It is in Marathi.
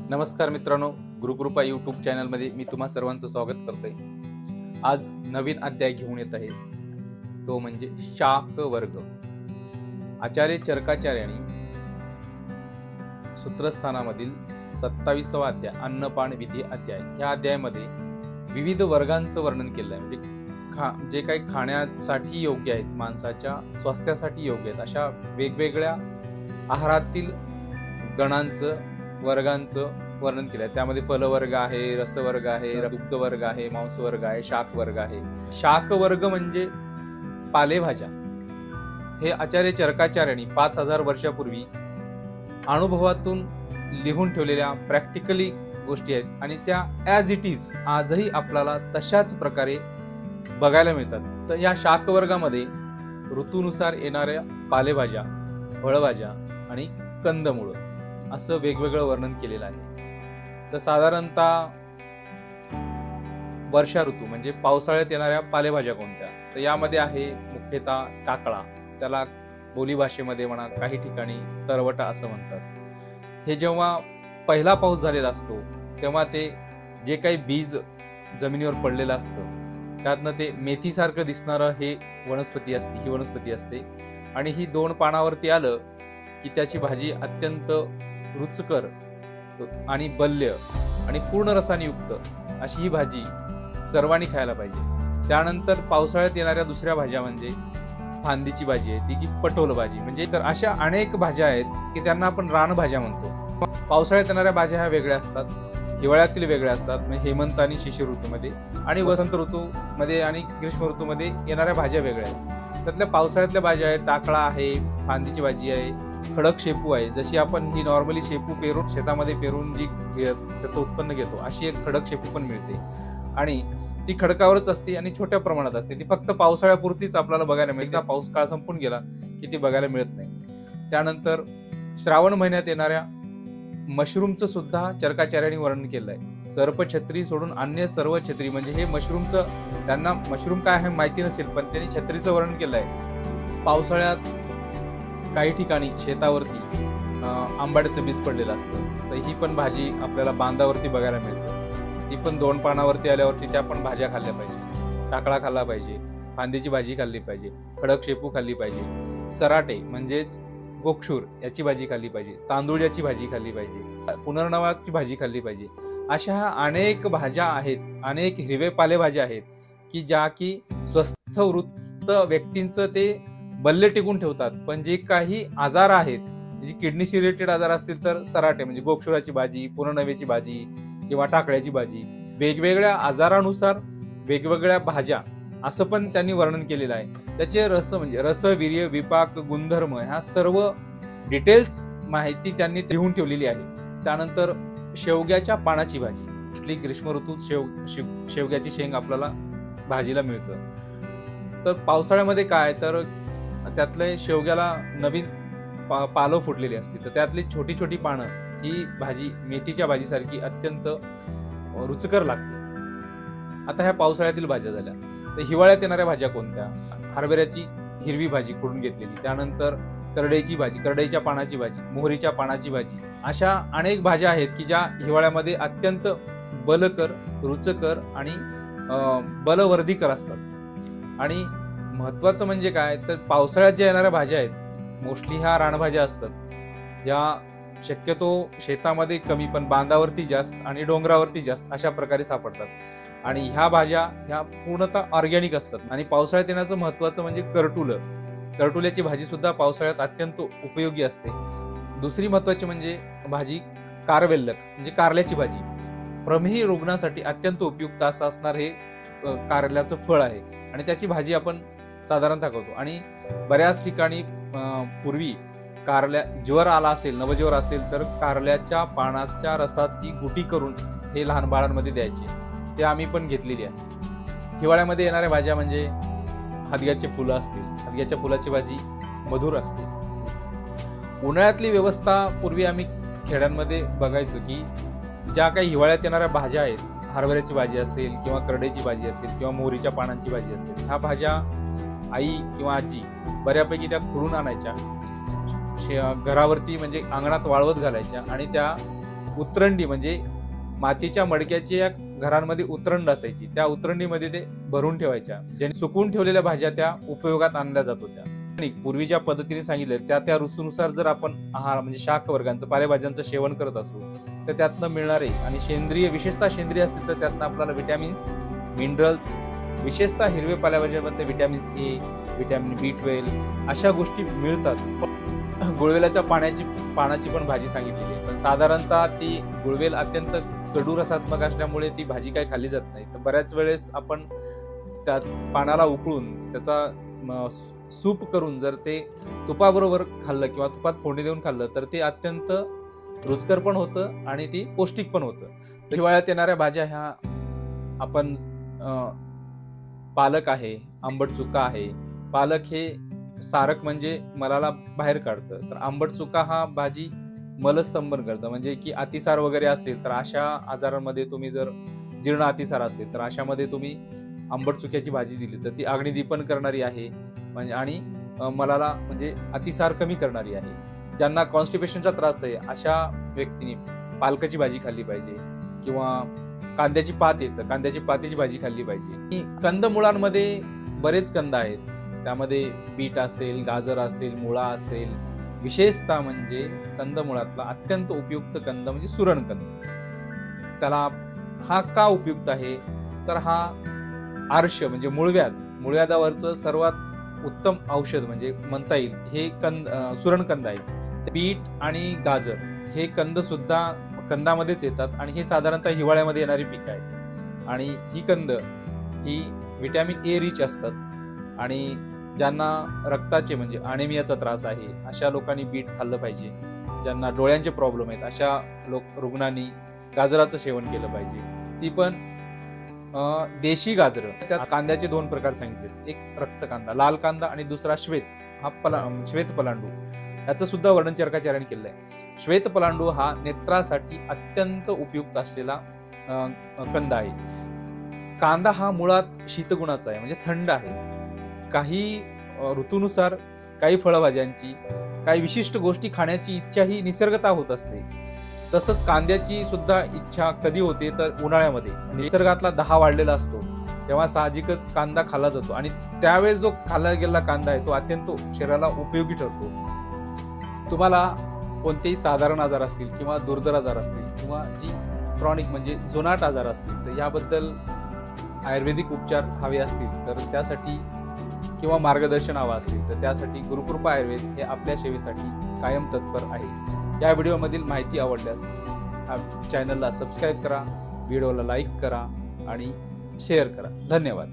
नमस्कार मित्रांनो, गुरुकृपा यूट्यूब चॅनलमध्ये मी तुम्हा सर्वांचं स्वागत करतोय। आज नवीन अध्याय घेऊन येत आहे, तो म्हणजे शाक वर्ग। आचार्य चरकाचार्यांनी सूत्रस्थानामधील 27वा अध्याय अन्नपान विधी अध्याय या अध्यायामध्ये विविध वर्गांचं वर्णन केलं आहे। म्हणजे जे काही खाण्यासाठी योग्य आहेत, माणसाच्या स्वास्थ्यासाठी योग्य आहेत, अशा वेगवेगळ्या आहारातील गणांचं वर्गांचं वर्णन केलं आहे। त्यामध्ये फलवर्ग आहे, रसवर्ग आहे, दुग्ध वर्ग आहे, मांस वर्ग आहे, शाक वर्ग आहे। शाक वर्ग म्हणजे पालेभाज्या। हे आचार्य चरकाचार्यांनी 5000 वर्षापूर्वी अनुभवातून लिहून ठेवलेल्या प्रॅक्टिकली गोष्टी आहेत आणि त्या ॲज इट इज आजही आपल्याला तशाच प्रकारे बघायला मिळतात। तर या शाक वर्गामध्ये ऋतूनुसार येणाऱ्या पालेभाज्या, फळभाज्या आणि कंदमुळं असं वेगवेगळं वर्णन केलेलं आहे। तर साधारणतः वर्षा ऋतू म्हणजे पावसाळ्यात येणाऱ्या पालेभाज्या कोणत्या, तर यामध्ये आहे मुख्यतः टाकळा, त्याला बोलीभाषेमध्ये म्हणा काही ठिकाणी तरवटा असं म्हणतात। हे जेव्हा पहिला पाऊस झालेला असतो तेव्हा ते जे काही बीज जमिनीवर पडलेलं असतं त्यातनं ते मेथीसारखं दिसणारं हे वनस्पती असते, ही वनस्पती असते आणि ही 2 पानावरती आलं की त्याची भाजी अत्यंत रुचकर आणि बल्य आणि पूर्ण रसाने युक्त अशी ही भाजी सर्वांनी खायला पाहिजे। त्यानंतर पावसाळ्यात येणाऱ्या दुसऱ्या भाज्या म्हणजे फांदीची भाजी आहे, ती की पटोल भाजी। म्हणजे तर अशा अनेक भाज्या आहेत की त्यांना आपण रानभाज्या म्हणतो। पावसाळ्यात येणाऱ्या भाज्या ह्या वेगळ्या असतात, हिवाळ्यातील वेगळ्या असतात, म्हणजे हेमंत आणि शिशिर ऋतूमध्ये, आणि वसंत ऋतूमध्ये आणि ग्रीष्म ऋतूमध्ये येणाऱ्या भाज्या वेगळ्या आहेत। त्यातल्या पावसाळ्यातल्या भाज्या आहेत टाकळा आहे, फांदीची भाजी आहे, खडक शेपू आहे। जशी आपण ही नॉर्मली शेपू पेरून शेतामध्ये पेरून जी त्याचं उत्पन्न घेतो अशी एक खडक शेपू पण मिळते आणि ती खडकावरच असते आणि छोट्या प्रमाणात असते। ती फक्त पावसाळ्यापुरतीच आपल्याला बघायला मिळते, पाऊस काळ संपून गेला की ती बघायला मिळत नाही। त्यानंतर श्रावण महिन्यात येणाऱ्या मशरूमचं सुद्धा चरकाचार्यांनी वर्णन केलं आहे। सर्पछत्री सोडून अन्य सर्व छत्री, म्हणजे हे मशरूमचं, त्यांना मशरूम काय आहे माहिती नसेल पण त्यांनी छत्रीचं वर्णन केलं आहे। पावसाळ्यात काही ठिकाणी शेतावरती आंबाड्याचं बीज पडलेलं असतं, तर ही पण भाजी आपल्याला बांधावरती बघायला मिळते। ती पण 2 पानावरती आल्यावरती त्या पण भाज्या खाल्ल्या पाहिजे। टाकळा खाल्ला पाहिजे, फांदीची भाजी खाल्ली पाहिजे, खडक शेपू खाल्ली पाहिजे, सराटे म्हणजेच गोक्षूर याची भाजी खाल्ली पाहिजे, तांदूळाची भाजी खाल्ली पाहिजे, पुनर्नवाची भाजी खाल्ली पाहिजे। अशा अनेक भाज्या आहेत, अनेक हिरवे पालेभाज्या आहेत की ज्या की स्वस्थ वृत्त व्यक्तींचं ते बल्य टिकून ठेवतात। पण जे काही आजार आहेत, म्हणजे किडनीशी रिलेटेड आजार असतील तर सराटे म्हणजे गोक्षुराची भाजी, पुनर्नव्याची भाजी किंवा टाकळ्याची भाजी, वेगवेगळ्या आजारानुसार वेगवेगळ्या भाज्या असं पण त्यांनी वर्णन केलेलं आहे। त्याचे रस म्हणजे रस, वीर्य, विपाक, गुणधर्म ह्या सर्व डिटेल्स माहिती त्यांनी लिहून ठेवलेली आहे। त्यानंतर शेवग्याच्या पानाची भाजी, मोस्टली ग्रीष्म ऋतूत शेवग्याची शेंग आपल्याला भाजीला मिळतं। तर पावसाळ्यामध्ये काय, तर त्यातले शेवग्याला नवीन पालं फुटलेली असते, तर त्यातली छोटी छोटी पानं ही भाजी मेथीच्या भाजीसारखी अत्यंत रुचकर लागते। आता ह्या पावसाळ्यातील भाज्या झाल्या। तर हिवाळ्यात येणाऱ्या भाज्या कोणत्या, हरभऱ्याची हिरवी भाजी खोडून घेतलेली, त्यानंतर करडईची भाजी, करडईच्या पानाची भाजी, मोहरीच्या पानाची भाजी, अशा अनेक भाज्या आहेत की ज्या हिवाळ्यामध्ये अत्यंत बलकर, रुचकर आणि बलवर्धीकर असतात। आणि महत्वाचं म्हणजे काय, तर पावसाळ्यात ज्या येणाऱ्या भाज्या आहेत मोस्टली ह्या रानभाज्या असतात, ज्या शक्यतो शेतामध्ये कमी पण बांधावरती जास्त आणि डोंगरावरती जास्त अशा प्रकारे सापडतात। आणि ह्या भाज्या ह्या पूर्णतः ऑर्गॅनिक असतात। आणि पावसाळ्यात येण्याचं महत्वाचं म्हणजे करटुल्याची भाजी सुद्धा पावसाळ्यात अत्यंत उपयोगी असते। दुसरी महत्वाची म्हणजे भाजी कारवेल्लक म्हणजे कारल्याची भाजी, प्रमेही रुग्णासाठी अत्यंत उपयुक्त असं असणार हे कारल्याचं फळ आहे आणि त्याची भाजी आपण साधारणतः करतो। आणि बऱ्याच ठिकाणी पूर्वी कारल्या ज्वर आला असेल, नवज्वर असेल तर कारल्याच्या पानाच्या रसाची गुटी करून हे लहान बाळांमध्ये द्यायचे, ते आम्ही पण घेतलेली आहे। हिवाळ्यामध्ये येणाऱ्या भाज्या म्हणजे हदग्याचे फुलं असतील, हदग्याच्या फुलाची भाजी मधुर असते। उन्हाळ्यातली व्यवस्था पूर्वी आम्ही खेड्यांमध्ये बघायचो की ज्या काही हिवाळ्यात येणाऱ्या भाज्या आहेत, हरभऱ्याची भाजी असेल किंवा करडईची भाजी असेल किंवा मोहरीच्या पानांची भाजी असेल, ह्या भाज्या आई किंवा आजी बऱ्यापैकी त्या खुडून आणायच्या, घरावरती म्हणजे अंगणात वाळवत घालायच्या आणि त्या उतरंडी म्हणजे मातीच्या मडक्याची या घरांमध्ये उतरंड असायची, त्या उतरंडीमध्ये ते भरून ठेवायच्या, ज्याने सुकून ठेवलेल्या भाज्या त्या उपयोगात आणल्या जात होत्या. आणि पूर्वी ज्या पद्धतीने सांगितले त्या ऋतूनुसार जर आपण आहार म्हणजे शाक वर्गांचं पालेभाज्यांचं सेवन करत असू तर त्यातनं मिळणारे आणि सेंद्रिय विशेषतः सेंद्रिय असतील तर त्यातनं आपल्याला विटॅमिन्स, मिनरल्स, विशेषतः हिरवे पालेभाज्यामध्ये विटॅमिन्स ए, विटॅमिन B12 अशा गोष्टी मिळतात. गुळवेलाच्या पानाची पण भाजी सांगितलेली आहे, पण साधारणतः ती गुळवेल अत्यंत कडू रसात्मक असल्यामुळे ती भाजी काही खाल्ली जात नाही. तर बऱ्याच वेळेस आपण त्या पानाला उकळून त्याचा सूप करून जर ते तुपाबरोबर खाल्लं किंवा तुपात फोडणी देऊन खाल्लं तर ते अत्यंत रुचकर पण होतं आणि ती पौष्टिक पण होतं. हिवाळ्यात येणाऱ्या भाज्या ह्या आपण पालक आहे, आंबट चुका आहे. पालक हे सारक म्हणजे मलाला बाहेर काढतं, तर आंबट चुका हा भाजी मलस्तंभन करतं, म्हणजे की अतिसार वगैरे असेल तर अशा आजारांमध्ये तुम्ही जर जीर्ण अतिसार असेल तर अशामध्ये तुम्ही आंबट चुक्याची भाजी दिली तर ती अग्निदीपन करणारी आहे म्हणजे आणि मलाला म्हणजे अतिसार कमी करणारी आहे. ज्यांना कॉन्स्टिपेशनचा त्रास आहे अशा व्यक्तीने पालकाची भाजी खाल्ली पाहिजे किंवा कांद्याची पात येतं, कांद्याची पातीची भाजी खाल्ली पाहिजे. कंदमुळांमध्ये बरेच कंद आहेत, त्यामध्ये बीट असेल, गाजर असेल, मुळा असेल. विशेषतः म्हणजे कंदमुळातला अत्यंत उपयुक्त कंद म्हणजे सुरणकंद. त्याला हा का उपयुक्त आहे तर हा आर्ष म्हणजे मूळव्याधावरचं सर्वात उत्तम औषध म्हणजे म्हणता येईल हे सुरणकंद आहे. बीट आणि गाजर हे कंद सुद्धा कंदामध्येच येतात आणि हे साधारणतः हिवाळ्यामध्ये येणारी पिकं आहेत आणि ही कंद ही विटॅमिन ए रिच असतात आणि ज्यांना रक्ताचे म्हणजे अनेमियाचा त्रास आहे अशा लोकांनी बीट खाल्लं पाहिजे. ज्यांना डोळ्यांचे प्रॉब्लेम आहेत अशा रुग्णांनी गाजराचं सेवन केलं पाहिजे. ती पण देशी गाजरं. त्यात कांद्याचे 2 प्रकार सांगितले, एक रक्त कांदा लाल कांदा आणि दुसरा श्वेत पलांडू. याचं सुद्धा वर्णन चरकाचार्याने केलं आहे. श्वेत पलांडू हा नेत्रासाठी अत्यंत उपयुक्त असलेला कंद आहे. कांदा हा मुळात शीतगुणाचा आहे म्हणजे थंड आहे. काही ऋतूनुसार काही फळभाज्यांची काही विशिष्ट गोष्टी खाण्याची इच्छा ही निसर्गतः होत असते. तसंच कांद्याची सुद्धा इच्छा कधी होते तर उन्हाळ्यामध्ये निसर्गातला दाह वाढलेला असतो तेव्हा साहजिकच कांदा खाल्ला जातो आणि त्यावेळेस जो खाल्ला गेलेला कांदा आहे तो अत्यंत शरीराला उपयोगी ठरतो. तुम्हाला कोणतेही साधारण आजार असतील किंवा दुर्धर आजार असतील किंवा जी क्रॉनिक म्हणजे जुनाट आजार असतील तर याबद्दल आयुर्वेदिक उपचार हवे असतील तर त्यासाठी किंवा मार्गदर्शन हवं असेल तर त्यासाठी गुरुकृपा आयुर्वेद हे आपल्या सेवेसाठी कायम तत्पर आहे. या व्हिडिओमधील माहिती आवडल्यास हा चॅनलला सबस्क्राईब करा, व्हिडिओला लाईक करा आणि शेअर करा. धन्यवाद.